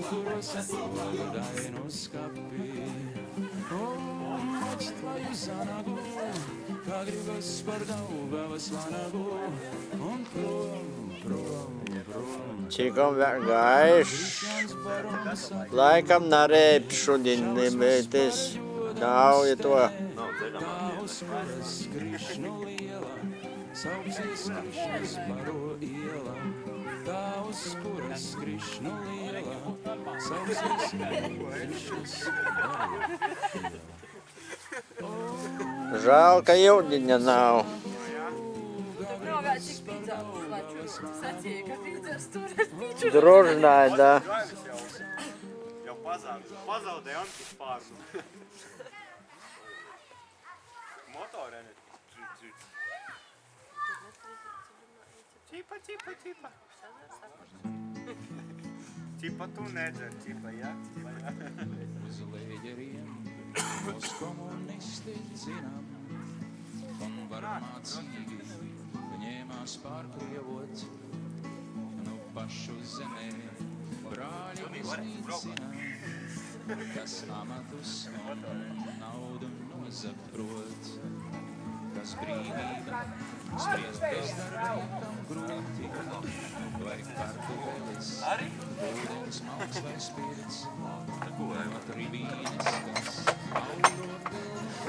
kuros atpūdai no skapī. Un atstaju zanagu, kā gribas par Daugavas vanagu. Un prom. Cikam vēl gaišs. Laikam narēp šodien nebēties. Nav, ja to. Tavs kuras Krišnu liela, sauksies Krišnas baro iela. Tavs kuras Krišnu liela, sauksies Krišnas baro iela. Žēl, ka Ildiņa nav. Drožināja, da. Jau pazaudēja antispārnu. Motorene. Čipa. Čipa tu nedzer, čipa, ja? Uz lēģeriem mūs komunisti zinām, un varmācīgi ņēmās pārkrievot, nu pašu zemē brāļi iznīcinām, kas amatus un naudu nozaprot, kas brīvība spriest bezdarbniekiem grūti, vai kartupelis, ūdens malks vai spirts, vai tribīnes, kas auro pilni,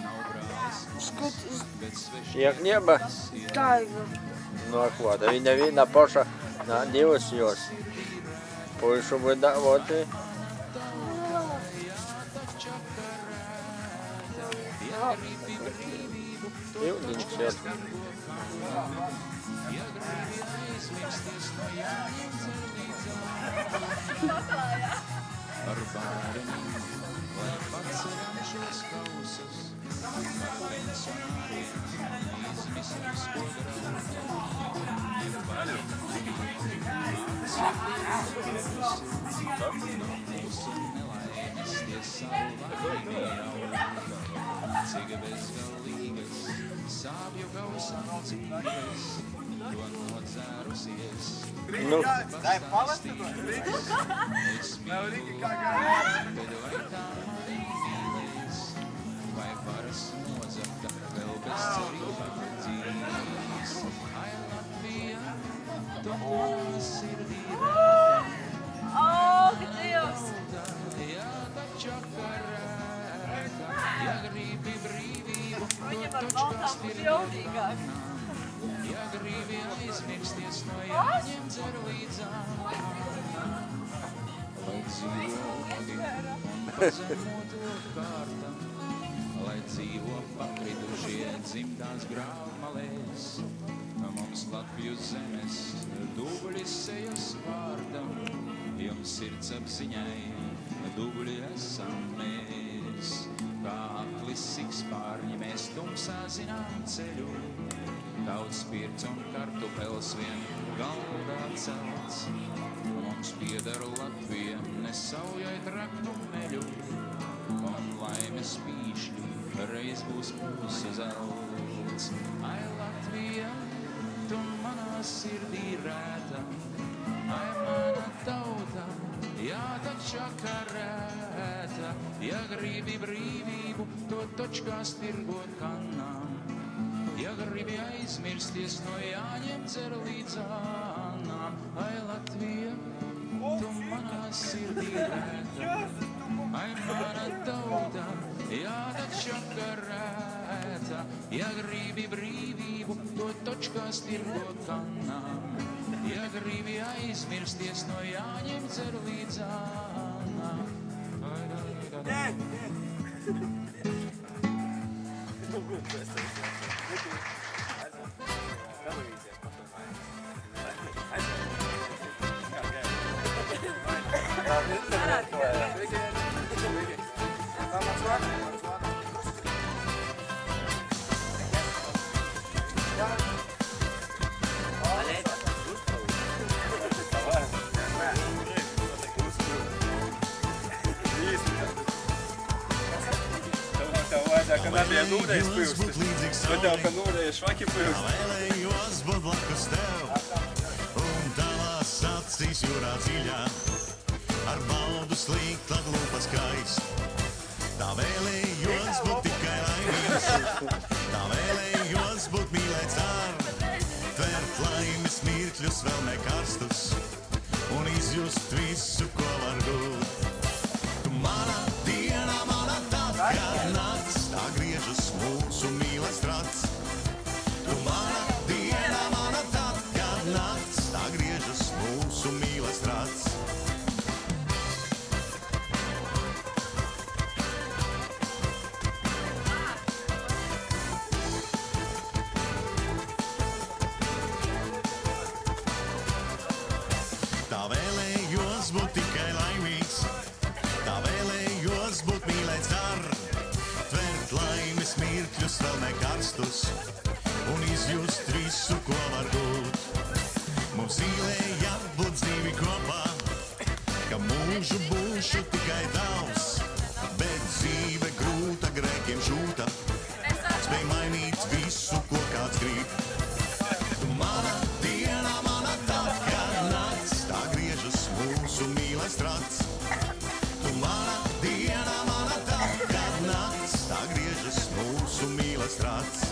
nav brālis, bet sveši. Jak nieba? Taiga. No ko, da viņa viena paša, divas jos. Puišu būdā, voti. Ildiņš jau. Ar bērniem, lai paceram šos kausus, ar pensionāriem, izmisam skodrām. No mūsu nelaimes tie savu laimi jau, cik bezgalīgas, sāpju kausam dzīves, to nodzērusies. Nu, Dai palastīties. Es mīlu, bet vai tā mani mīlēs, vai varas nozakta vēl bez cerībām dzīves. Ai, Latvija, tu manā sirdī Oh, Dievs! jā, taču karēta, ja gribi brīvību, Viņam to ar taču baltām būs jaudīgāk. ja gribi aizmirsties no jāņem dzer līdzā. Lai dzīvo ilgi un pazemoto kārtam, lai dzīvo pakritušie dzimtās grāvmalēs, mums Latviju zemes dubļi sejas vārdam, jums sirds apziņai dubļi esam mēs. Kā aklis sikspārņi mēs tumsā zinām ceļu, daudz spirts un kartupels vien galdā celts. Mums pieder Latvija, nesaujai traknu meļu, un laimes pīšļi reiz būs mūsu zelts. Ai, Latvija, tu manā sirdī rēta, ai, mana tauta, jā, taču karēta, ja gribi brīvību, to točkās tirgot kannām. Ja gribi aizmirsties no jāņem dzer līdzā, ai, Latvija, tu manā sirdī rēta, ai, mana tauta, jā, taču karēta, ja gribi brīvību, to točkās tirgot kannām. Ja gribi aizmirsties no jāņem dzer līdzā, Kad nebija nūdējis pilstis, bet tev, ka nūdēja švaki pilstis. Vēlējos būt blakus tev, un tavās acīs jūrā dziļā, ar baudu slīgt, tad lupa skaist. Tā vēlējos būt tikai laimīgs, tā vēlējos būt mīlēts ar, tvert laimes mirkļus vēl nekarstus un izjust visu, ko var gūt. Tu mana diena, mana tad, kad nakts, tā griežas mūsu mīles rats. Tu mana diena, mana tad, kad nakts, tā griežas mūsu mīles rats. Tā vēlējos būt tikai laimīgs, tā vēlējos būt mīlēts ar, tvert laimes mirkļus vēl nekarstus un izjust visu, ko var gūt. Mums dzīvē jābūt dzīvi kopā, ka mūžu būšu tikai tavs, bet dzīve grūta, grēkiem šūta, spēj mainīt visu, ko kāds grib. Tu mana diena, mana tad, kad nakts, tā griežas mūsu mīles rats. Tu mana diena, mana tad, kad nakts, tā griežas mūsu mīles rats.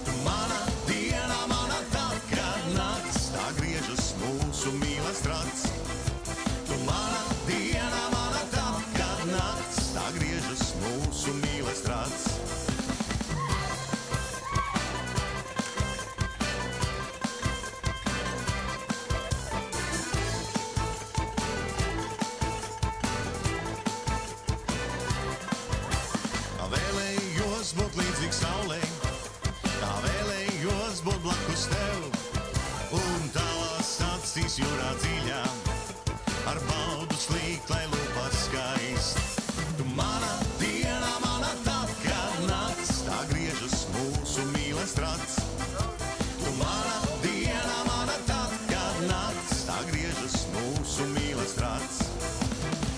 Tu mana diena, mana tad, kad nakts, tā griežas mūsu mīles rats. Tu mana diena, mana tad, kad nakts, tā griežas mūsu mīles rats. Tā vēlējos būt līdzīgs saulē, tā vēlējos būt blakus tev, un tavās acīs jūrā dziļā, ar baudu slīgt, lai lupas skaist. Tu mana diena, mana tad, kad nakts, tā griežas mūsu mīles rats. Tu mana diena, mana tad, kad nakts, tā griežas mūsu mīles rats.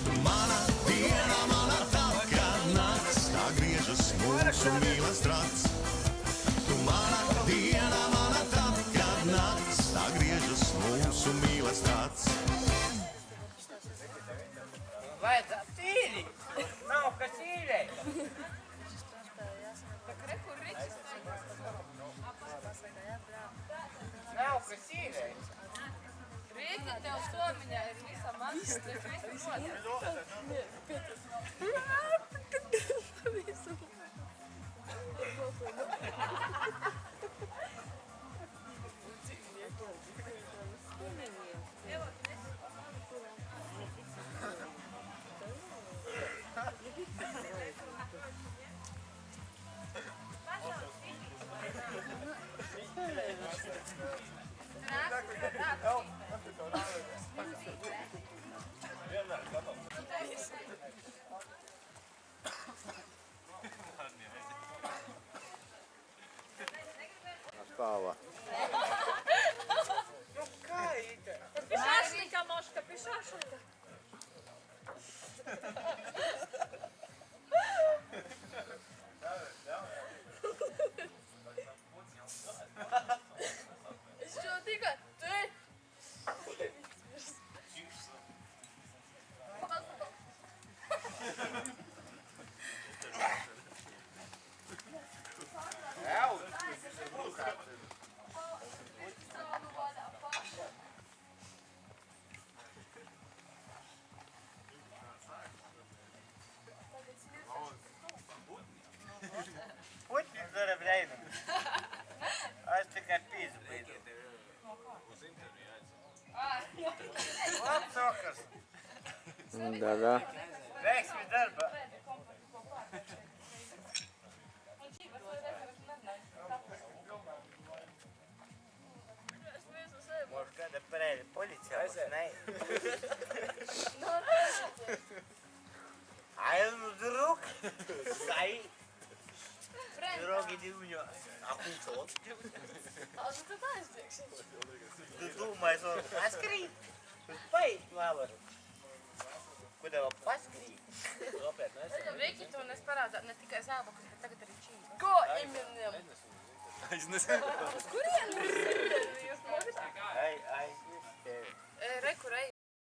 Tu mana diena, mana tad, kad nakts, tā griežas mūsu mīles rats. Tu mana diena, mana tad, kad nakts, tā griežas mūsu mīles rats. Vajadzētu tīri! Nav kas tīrē! Nav kas tīrē! Rīti tev somiņā ir visa maska, tas viss Spāva. Nu kā ite? Šašlika, moška, pi šašlika. Es šo tikai, tu ej! Puķis dara brēnu. Es tikai pīzu brīdu. Labs vakars. Da. Veiksmi darba. Может, когда проверили полиция, вот знает. А он вдруг стоит. Дороги дивню. А хуй А tu tad aizdiegsi. Ты думаешь, он поскрип? Поить мало. Kуда vēl paskrīt? Viki, tu nes parādā ne tikai zābakus, bet tagad arī čību. Ko iminiem? Es nezinu. Uz kurien jūs mokat? Ai, tevi. reku reizi.